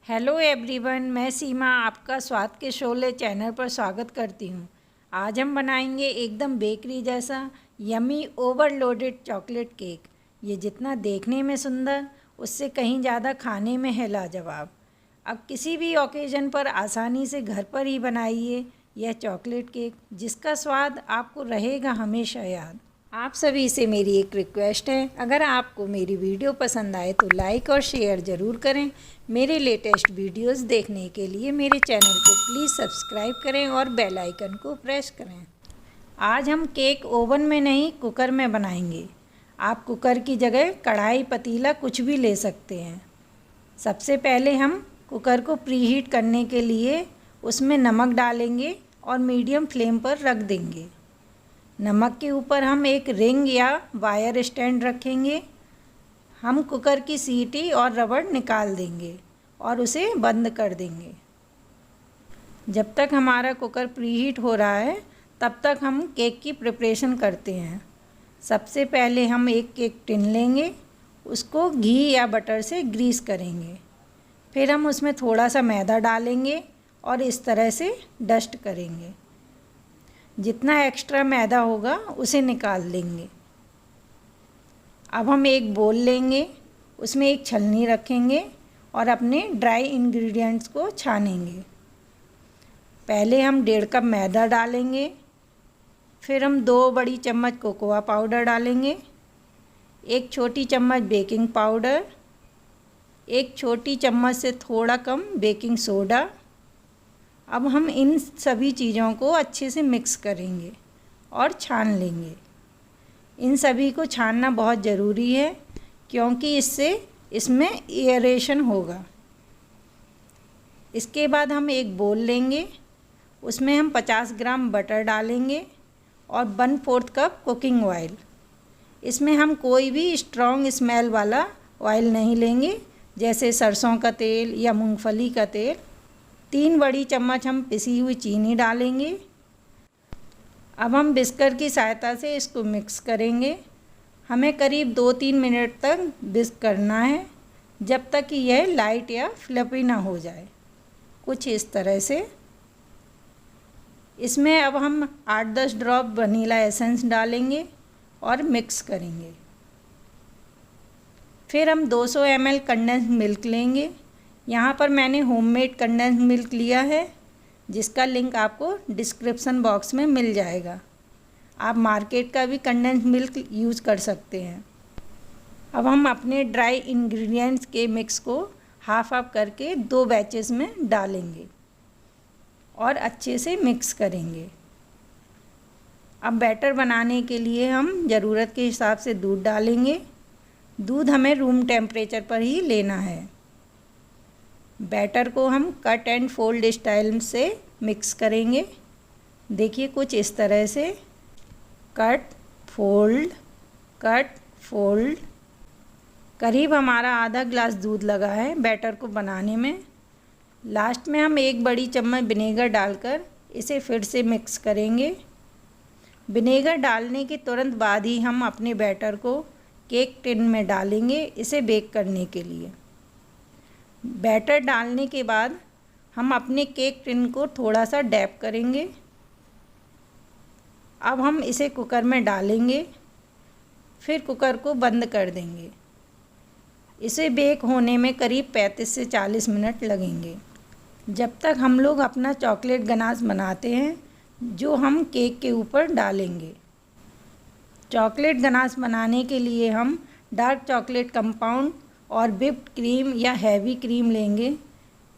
Hello everyone, मैं सीमा आपका स्वाद के शोले चैनल पर स्वागत करती हूँ। आज हम बनाएंगे एकदम बेकरी जैसा यमी ओवरलोडेड चॉकलेट केक। ये जितना देखने में सुंदर, उससे कहीं ज़्यादा खाने में है लाजवाब। अब किसी भी ओकेजन पर आसानी से घर पर ही बनाइए यह चॉकलेट केक, जिसका स्वाद आपको रहेगा हमेशा याद। आप सभी से मेरी एक रिक्वेस्ट है, अगर आपको मेरी वीडियो पसंद आए तो लाइक और शेयर ज़रूर करें। मेरे लेटेस्ट वीडियोस देखने के लिए मेरे चैनल को प्लीज़ सब्सक्राइब करें और बेल आइकन को प्रेस करें। आज हम केक ओवन में नहीं, कुकर में बनाएंगे। आप कुकर की जगह कढ़ाई, पतीला कुछ भी ले सकते हैं। सबसे पहले हम कुकर को प्रीहीट करने के लिए उसमें नमक डालेंगे और मीडियम फ्लेम पर रख देंगे। नमक के ऊपर हम एक रिंग या वायर स्टैंड रखेंगे। हम कुकर की सीटी और रबड़ निकाल देंगे और उसे बंद कर देंगे। जब तक हमारा कुकर प्रीहीट हो रहा है तब तक हम केक की प्रिपरेशन करते हैं। सबसे पहले हम एक केक टिन लेंगे, उसको घी या बटर से ग्रीस करेंगे। फिर हम उसमें थोड़ा सा मैदा डालेंगे और इस तरह से डस्ट करेंगे। जितना एक्स्ट्रा मैदा होगा उसे निकाल देंगे। अब हम एक बोल लेंगे, उसमें एक छलनी रखेंगे और अपने ड्राई इंग्रेडिएंट्स को छानेंगे। पहले हम 1.5 कप मैदा डालेंगे, फिर हम 2 बड़ी चम्मच कोकोआ पाउडर डालेंगे, 1 छोटी चम्मच बेकिंग पाउडर, 1 छोटी चम्मच से थोड़ा कम बेकिंग सोडा। अब हम इन सभी चीज़ों को अच्छे से मिक्स करेंगे और छान लेंगे। इन सभी को छानना बहुत ज़रूरी है क्योंकि इससे इसमें एयरेशन होगा। इसके बाद हम एक बोल लेंगे, उसमें हम 50 ग्राम बटर डालेंगे और 1/4 कप कुकिंग ऑयल। इसमें हम कोई भी स्ट्रॉन्ग स्मेल वाला ऑयल नहीं लेंगे, जैसे सरसों का तेल या मूंगफली का तेल। 3 बड़ी चम्मच हम पिसी हुई चीनी डालेंगे। अब हम बिस्कर की सहायता से इसको मिक्स करेंगे। हमें करीब 2-3 मिनट तक बिस्क करना है, जब तक कि यह लाइट या फ्लफी ना हो जाए, कुछ इस तरह से। इसमें अब हम 8-10 ड्रॉप वनीला एसेंस डालेंगे और मिक्स करेंगे। फिर हम 200 ml कंडेंस मिल्क लेंगे। यहाँ पर मैंने होममेड कंडेंस मिल्क लिया है, जिसका लिंक आपको डिस्क्रिप्शन बॉक्स में मिल जाएगा। आप मार्केट का भी कंडेंस मिल्क यूज़ कर सकते हैं। अब हम अपने ड्राई इंग्रेडिएंट्स के मिक्स को हाफ करके 2 बैचेस में डालेंगे और अच्छे से मिक्स करेंगे। अब बैटर बनाने के लिए हम ज़रूरत के हिसाब से दूध डालेंगे। दूध हमें रूम टेम्परेचर पर ही लेना है। बैटर को हम कट एंड फोल्ड स्टाइल से मिक्स करेंगे। देखिए कुछ इस तरह से, कट फोल्ड कट फोल्ड। करीब हमारा आधा ग्लास दूध लगा है बैटर को बनाने में। लास्ट में हम 1 बड़ी चम्मच विनेगर डालकर इसे फिर से मिक्स करेंगे। विनेगर डालने के तुरंत बाद ही हम अपने बैटर को केक टिन में डालेंगे इसे बेक करने के लिए। बैटर डालने के बाद हम अपने केक टिन को थोड़ा सा डैप करेंगे। अब हम इसे कुकर में डालेंगे, फिर कुकर को बंद कर देंगे। इसे बेक होने में करीब 35 से 40 मिनट लगेंगे, जब तक हम लोग अपना चॉकलेट गनाश बनाते हैं जो हम केक के ऊपर डालेंगे। चॉकलेट गनाश बनाने के लिए हम डार्क चॉकलेट कंपाउंड और व्हिप्ड क्रीम या हैवी क्रीम लेंगे।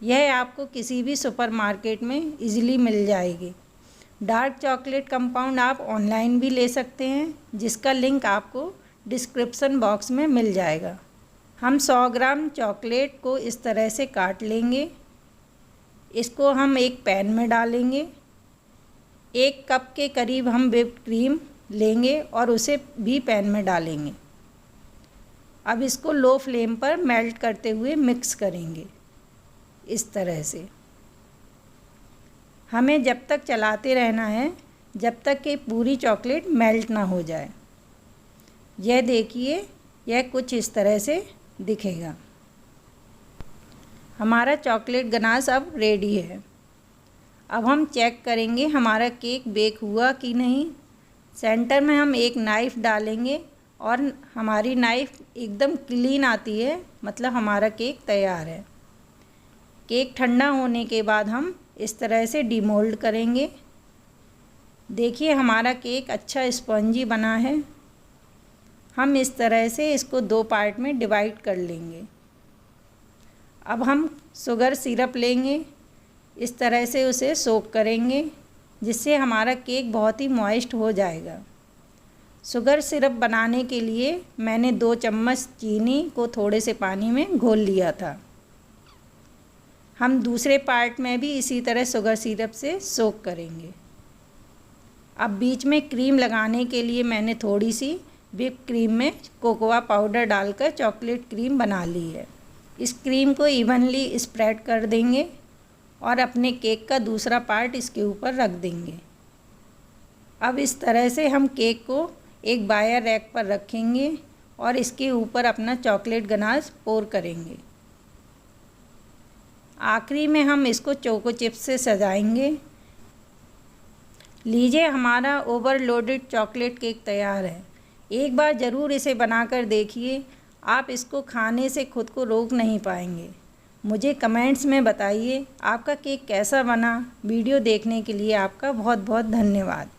यह आपको किसी भी सुपरमार्केट में इजीली मिल जाएगी। डार्क चॉकलेट कंपाउंड आप ऑनलाइन भी ले सकते हैं, जिसका लिंक आपको डिस्क्रिप्शन बॉक्स में मिल जाएगा। हम 100 ग्राम चॉकलेट को इस तरह से काट लेंगे। इसको हम एक पैन में डालेंगे। 1 कप के करीब हम व्हिप्ड क्रीम लेंगे और उसे भी पैन में डालेंगे। अब इसको लो फ्लेम पर मेल्ट करते हुए मिक्स करेंगे इस तरह से। हमें जब तक चलाते रहना है जब तक कि पूरी चॉकलेट मेल्ट ना हो जाए। यह देखिए, यह कुछ इस तरह से दिखेगा। हमारा चॉकलेट गनाश अब रेडी है। अब हम चेक करेंगे हमारा केक बेक हुआ कि नहीं। सेंटर में हम एक नाइफ़ डालेंगे और हमारी नाइफ़ एकदम क्लीन आती है, मतलब हमारा केक तैयार है। केक ठंडा होने के बाद हम इस तरह से डिमोल्ड करेंगे। देखिए हमारा केक अच्छा स्पंजी बना है। हम इस तरह से इसको 2 पार्ट में डिवाइड कर लेंगे। अब हम शुगर सिरप लेंगे, इस तरह से उसे सोक करेंगे जिससे हमारा केक बहुत ही मॉइस्ट हो जाएगा। शुगर सिरप बनाने के लिए मैंने 2 चम्मच चीनी को थोड़े से पानी में घोल लिया था। हम दूसरे पार्ट में भी इसी तरह शुगर सिरप से सोक करेंगे। अब बीच में क्रीम लगाने के लिए मैंने थोड़ी सी व्हिप क्रीम में कोकोआ पाउडर डालकर चॉकलेट क्रीम बना ली है। इस क्रीम को इवनली स्प्रेड कर देंगे और अपने केक का दूसरा पार्ट इसके ऊपर रख देंगे। अब इस तरह से हम केक को एक बायर रैक पर रखेंगे और इसके ऊपर अपना चॉकलेट गनाश पोर करेंगे। आखिरी में हम इसको चोको चिप्स से सजाएंगे। लीजिए हमारा ओवरलोडेड चॉकलेट केक तैयार है। एक बार ज़रूर इसे बनाकर देखिए, आप इसको खाने से खुद को रोक नहीं पाएंगे। मुझे कमेंट्स में बताइए आपका केक कैसा बना। वीडियो देखने के लिए आपका बहुत बहुत धन्यवाद।